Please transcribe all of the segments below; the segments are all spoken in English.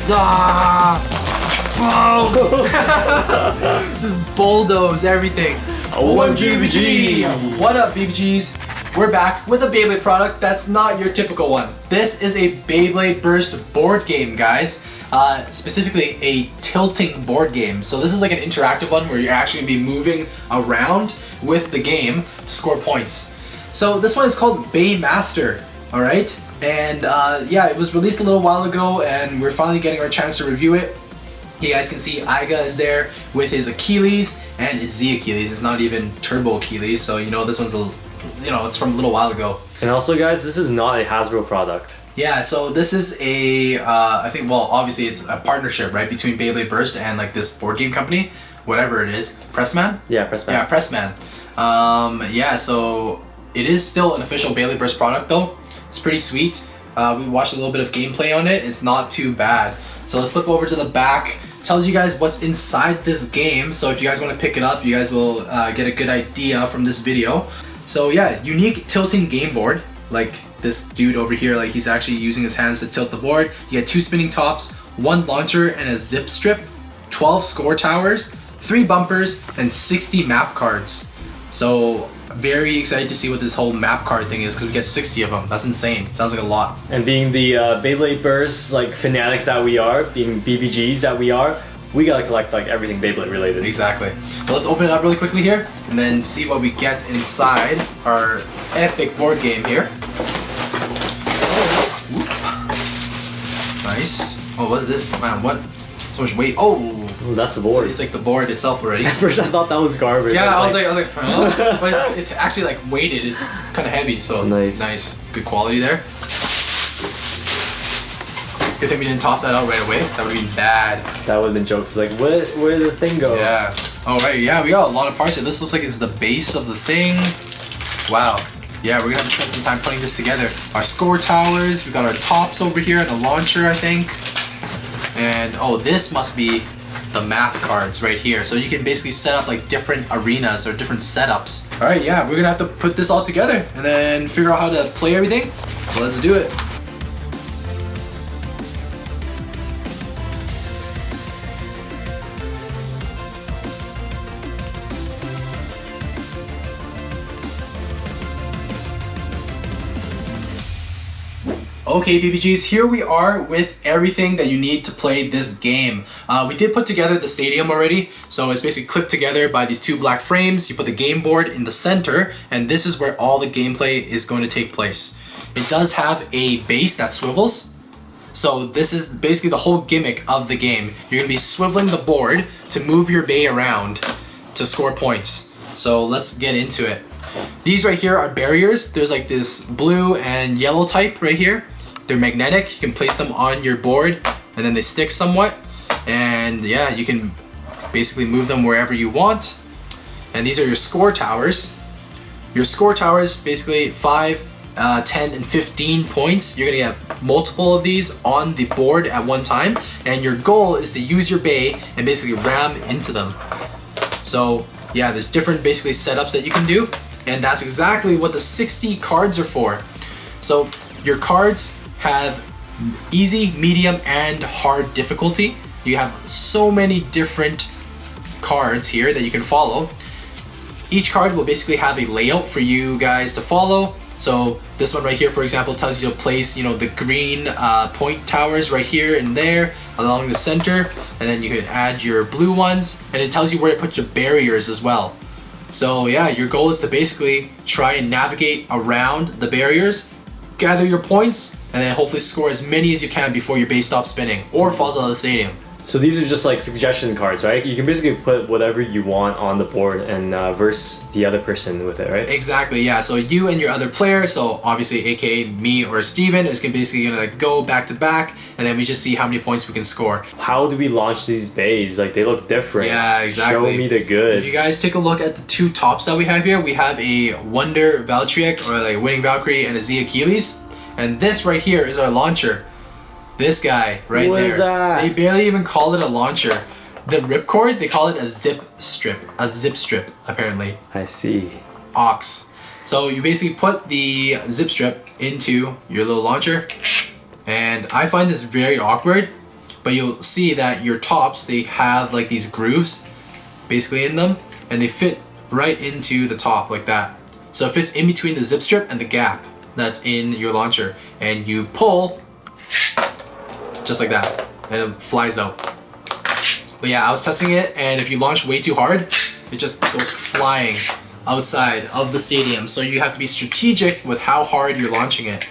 Ah! Oh! Just bulldoze everything. OMG! What up, BBGs? We're back with a Beyblade product that's not your typical one. This is a Beyblade Burst board game, guys. Specifically a tilting board game. So this is like an interactive one where you're actually going to be moving around with the game to score points. So this one is called Bey Master, alright? And yeah, it was released a little while ago and we're finally getting our chance to review it. You guys can see Iga is there with his Achilles, and it's Z Achilles. It's not even Turbo Achilles, so you know this one's it's from a little while ago. And also, guys, this is not a Hasbro product. Yeah, so this is a I think, well, obviously it's a partnership, right, between Beyblade Burst and like this board game company, whatever it is, Pressman. Yeah, Pressman. Yeah, Pressman. Yeah, so it is still an official Beyblade Burst product though. It's pretty sweet. We watched a little bit of gameplay on it. It's not too bad. So let's flip over to the back. Tells you guys what's inside this game. So if you guys want to pick it up, you guys will get a good idea from this video. So yeah, unique tilting game board. Like this dude over here, like he's actually using his hands to tilt the board. You get 2 spinning tops, 1 launcher and a zip strip, 12 score towers, 3 bumpers, and 60 map cards. So very excited to see what this whole map card thing is because we get 60 of them. That's insane. Sounds like a lot. And being the Beyblade Burst like fanatics that we are, being BBGs that we are, we gotta collect like everything Beyblade related. Exactly. So let's open it up really quickly here and then see what we get inside our epic board game here. Oop. Nice. Oh, what is this? Man, what? So much weight. Oh! Ooh, that's the board. It's like the board itself already. At first I thought that was garbage. Yeah, I was like, huh? But it's actually like weighted. It's kind of heavy, so nice. Good quality there. Good thing we didn't toss that out right away. That would have been bad. That would have been jokes. Like, where did the thing go? Yeah. Oh, right. Yeah, we got a lot of parts here. This looks like it's the base of the thing. Wow. Yeah, we're gonna have to spend some time putting this together. Our score towers. We got our tops over here and the launcher, I think. And oh, this must be the map cards right here. So you can basically set up like different arenas or different setups. All right, yeah, we're gonna have to put this all together and then figure out how to play everything. So let's do it. Okay, BBGs, here we are with everything that you need to play this game. We did put together the stadium already, so it's basically clipped together by these 2 black frames. You put the game board in the center, and this is where all the gameplay is going to take place. It does have a base that swivels, so this is basically the whole gimmick of the game. You're going to be swiveling the board to move your Bey around to score points. So let's get into it. These right here are barriers. There's like this blue and yellow type right here. They're magnetic. You can place them on your board and then they stick somewhat. And yeah, you can basically move them wherever you want. And these are your score towers. Your score towers, basically 5, 10, and 15 points. You're gonna get multiple of these on the board at one time. And your goal is to use your Bey and basically ram into them. So yeah, there's different basically setups that you can do. And that's exactly what the 60 cards are for. So your cards have easy, medium, and hard difficulty. You have so many different cards here that you can follow. Each card will basically have a layout for you guys to follow. So this one right here, for example, tells you to place, the green point towers right here and there along the center, and then you can add your blue ones, and it tells you where to put your barriers as well. So yeah, your goal is to basically try and navigate around the barriers, gather your points, and then hopefully score as many as you can before your Bey stops spinning or falls out of the stadium. So these are just like suggestion cards, right? You can basically put whatever you want on the board and verse the other person with it, right? Exactly, yeah. So you and your other player, so obviously aka me or Steven, is basically gonna go back to back, and then we just see how many points we can score. How do we launch these Beys? Like, they look different. Yeah, exactly. Show me the goods. If you guys take a look at the 2 tops that we have here, we have a Wonder Valkyrie, or like Winning Valkyrie, and a Z Achilles. And this right here is our launcher. This guy right what there. Is that? They barely even call it a launcher. The ripcord, they call it a zip strip. A zip strip, apparently. I see. Ox. So you basically put the zip strip into your little launcher. And I find this very awkward but you'll see that your tops, they have like these grooves basically in them, and they fit right into the top like that. So it fits in between the zip strip and the gap that's in your launcher, and you pull just like that and it flies out. But yeah, I was testing it, and if you launch way too hard, it just goes flying outside of the stadium. So you have to be strategic with how hard you're launching it.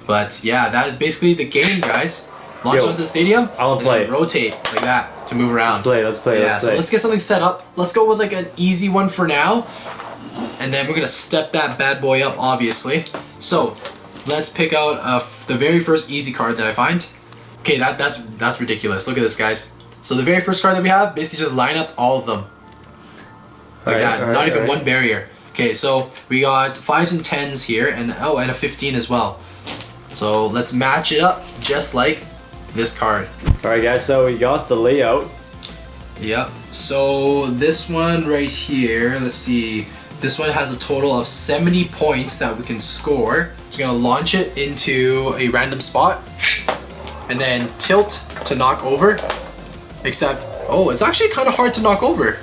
But yeah, that is basically the game, guys. Launch onto the stadium, I wanna play. then rotate like that to move around. Let's play. Yeah, so let's get something set up. Let's go with like an easy one for now, and then we're gonna step that bad boy up, obviously. So let's pick out the very first easy card that I find. Okay, that's ridiculous. Look at this, guys. So the very first card that we have, basically just line up all of them like that. Not even one barrier. Okay, so we got 5s and 10s here, and and a 15 as well. So let's match it up just like this card. Alright guys, so we got the layout. Yep. So this one right here, let's see. This one has a total of 70 points that we can score. We're gonna launch it into a random spot and then tilt to knock over. Except, it's actually kind of hard to knock over,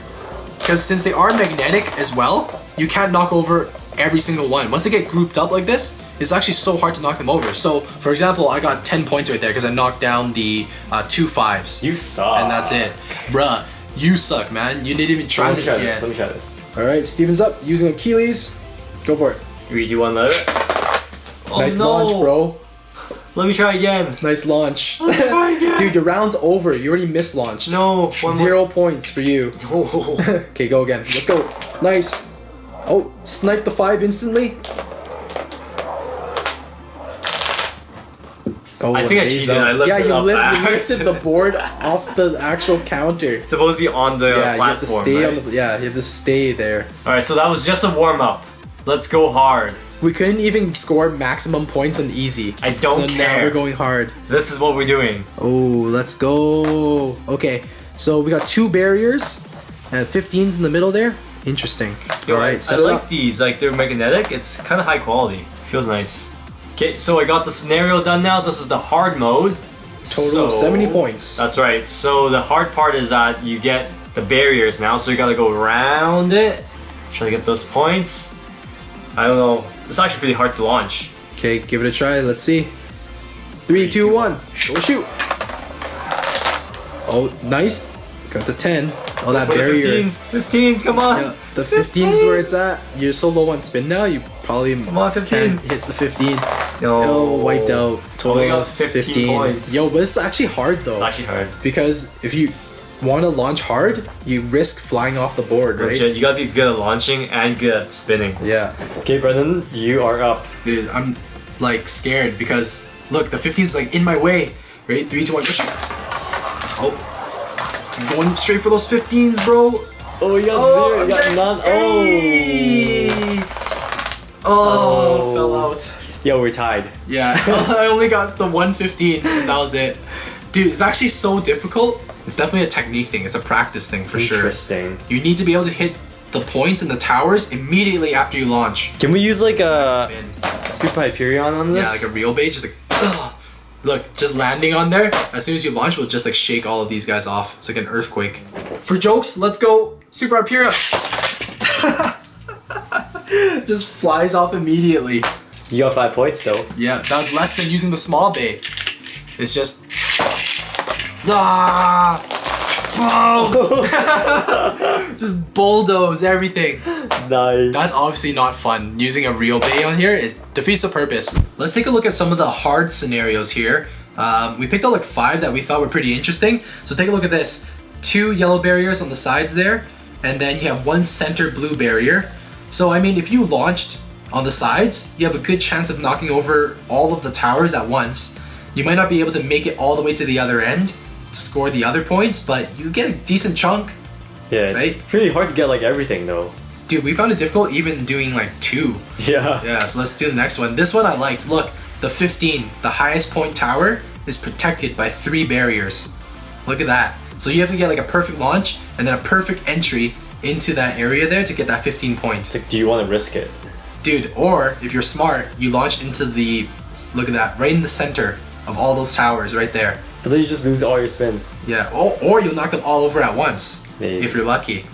because since they are magnetic as well, you can't knock over every single one. Once they get grouped up like this, it's actually so hard to knock them over. So, for example, I got 10 points right there because I knocked down the 2 5s. You suck. And that's it. Bruh, you suck, man. You didn't even try this yet. Let me try this. Alright, Steven's up using Achilles. Go for it. 3, 2, 1, let it. Oh, Nice launch, bro. Let me try again. Nice launch. Let me try again. Dude, your round's over. You already mislaunched. No. 0 points for you. Oh. Okay, go again. Let's go. Nice. Oh, snipe the 5 instantly. Oh, I think I cheated. I lifted it up. You lifted the board off the actual counter. It's supposed to be on the platform, you have to stay right? on the, you have to stay there. Alright, so that was just a warm-up. Let's go hard. We couldn't even score maximum points on easy. I don't so care. Now we're going hard. This is what we're doing. Oh, let's go. Okay, so we got 2 barriers and 15s in the middle there. Interesting. Yo, Alright, I like these. Like, they're magnetic. It's kind of high quality. Feels nice. Okay, so I got the scenario done now. This is the hard mode. Total of 70 points. That's right. So the hard part is that you get the barriers now. So you gotta go around it. Try to get those points. I don't know. It's actually pretty hard to launch. Okay, give it a try. Let's see. 3, 2, 1. Go shoot. Oh, nice. Got the 10. Oh, that barrier. 15s, come on. Yeah, the 15s is where it's at. You're so low on spin now, you probably Come on, 15. can't hit the 15. No. Oh, wiped out. Total got of 15 points. Yo, but it's actually hard though. It's actually hard. Because if you want to launch hard, you risk flying off the board, right? Legit, you gotta be good at launching and good at spinning. Yeah. Okay, Brendan, you are up. Dude, I'm like scared because look, the 15s is like in my way. Right? 3, 2, 1, push it. Oh. I'm going straight for those 15s, bro. Oh, you got 0, you got none. Oh, fell out. Yo, we're tied. Yeah, I only got the 115 and that was it. Dude, it's actually so difficult. It's definitely a technique thing. It's a practice thing for sure. Interesting. You need to be able to hit the points and the towers immediately after you launch. Can we use like a Spin. Super Hyperion on this? Yeah, like a real bait, just like, ugh. Look, just landing on there, as soon as you launch, will just like shake all of these guys off. It's like an earthquake. For jokes, let's go Super Hyperion. Just flies off immediately. You got 5 points though. Yeah, that was less than using the small bait. It's just... Ah! Oh! Just bulldoze everything. Nice. That's obviously not fun. Using a real bait on here, it defeats the purpose. Let's take a look at some of the hard scenarios here. We picked out like 5 that we thought were pretty interesting. So take a look at this. 2 yellow barriers on the sides there, and then you have 1 center blue barrier. So I mean, if you launched on the sides, you have a good chance of knocking over all of the towers at once. You might not be able to make it all the way to the other end to score the other points, but you get a decent chunk. Yeah, it's right? pretty hard to get like everything though. Dude, we found it difficult even doing like 2. Yeah. Yeah, so let's do the next one. This one I liked. Look, the 15, the highest point tower is protected by 3 barriers. Look at that. So you have to get like a perfect launch and then a perfect entry into that area there to get that 15 points. It's like, do you want to risk it? Dude, or if you're smart, you launch into the, look at that, right in the center of all those towers right there. But then you just lose all your spin. Yeah, or you'll knock them all over at once, Maybe. if you're lucky.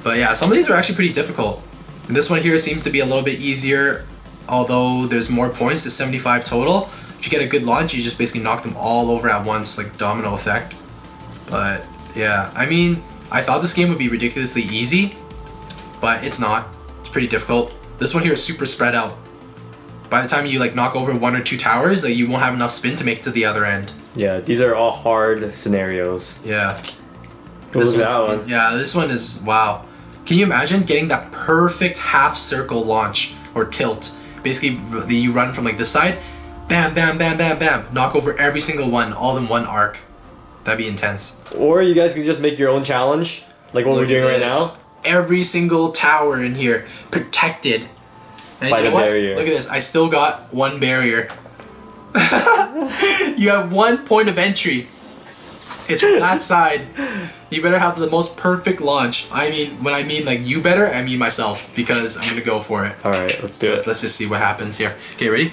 But yeah, some of these are actually pretty difficult. And this one here seems to be a little bit easier, although there's more points, to 75 total. If you get a good launch, you just basically knock them all over at once, like domino effect. But yeah, I mean, I thought this game would be ridiculously easy, but it's not. It's pretty difficult. This one here is super spread out. By the time you like knock over 1 or 2 towers, like you won't have enough spin to make it to the other end. Yeah, these are all hard scenarios. Yeah. This one is wow. Can you imagine getting that perfect half circle launch or tilt? Basically, you run from like this side, bam, bam, bam, bam, bam, knock over every single one, all in one arc. That'd be intense. Or you guys could just make your own challenge, like what we're doing right now. Every single tower in here protected. And by the barrier. Look at this. I still got 1 barrier. You have 1 point of entry. It's from that side. You better have the most perfect launch. I mean, when I mean like you better, I mean myself, because I'm gonna go for it. All right, let's do it. Let's just see what happens here. Okay, ready?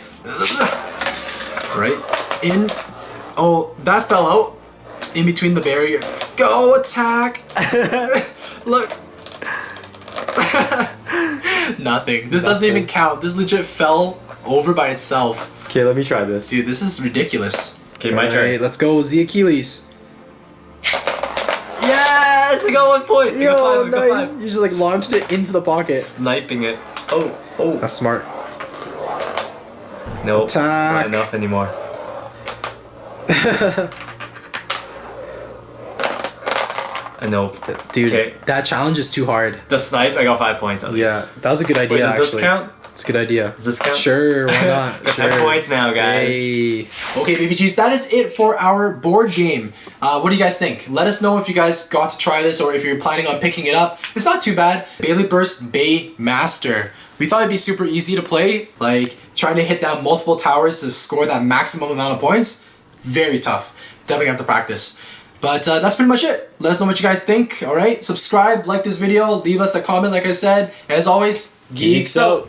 Right in. Oh, that fell out in between the barrier. Go attack! Look. Nothing. This doesn't even count. This legit fell over by itself. Okay, let me try this. Dude, this is ridiculous. Okay, my turn. Let's go, Z Achilles. Yes, I got 1 point. Yo, nice. You just like launched it into the pocket. Sniping it. Oh. That's smart. Nope. Attack. Not enough anymore. Nope. Dude, okay. That challenge is too hard. The snipe, I got 5 points at least. Yeah, that was a good idea. Wait, does this count? It's a good idea. Does this count? Sure, why not? Got 10 points now, guys. Hey. Okay, BBGs, that is it for our board game. What do you guys think? Let us know if you guys got to try this or if you're planning on picking it up. It's not too bad. Beyblade Burst Bey Master. We thought it'd be super easy to play, like trying to hit down multiple towers to score that maximum amount of points. Very tough. Definitely have to practice. But that's pretty much it. Let us know what you guys think, alright? Subscribe, like this video, leave us a comment like I said. And as always, geeks out!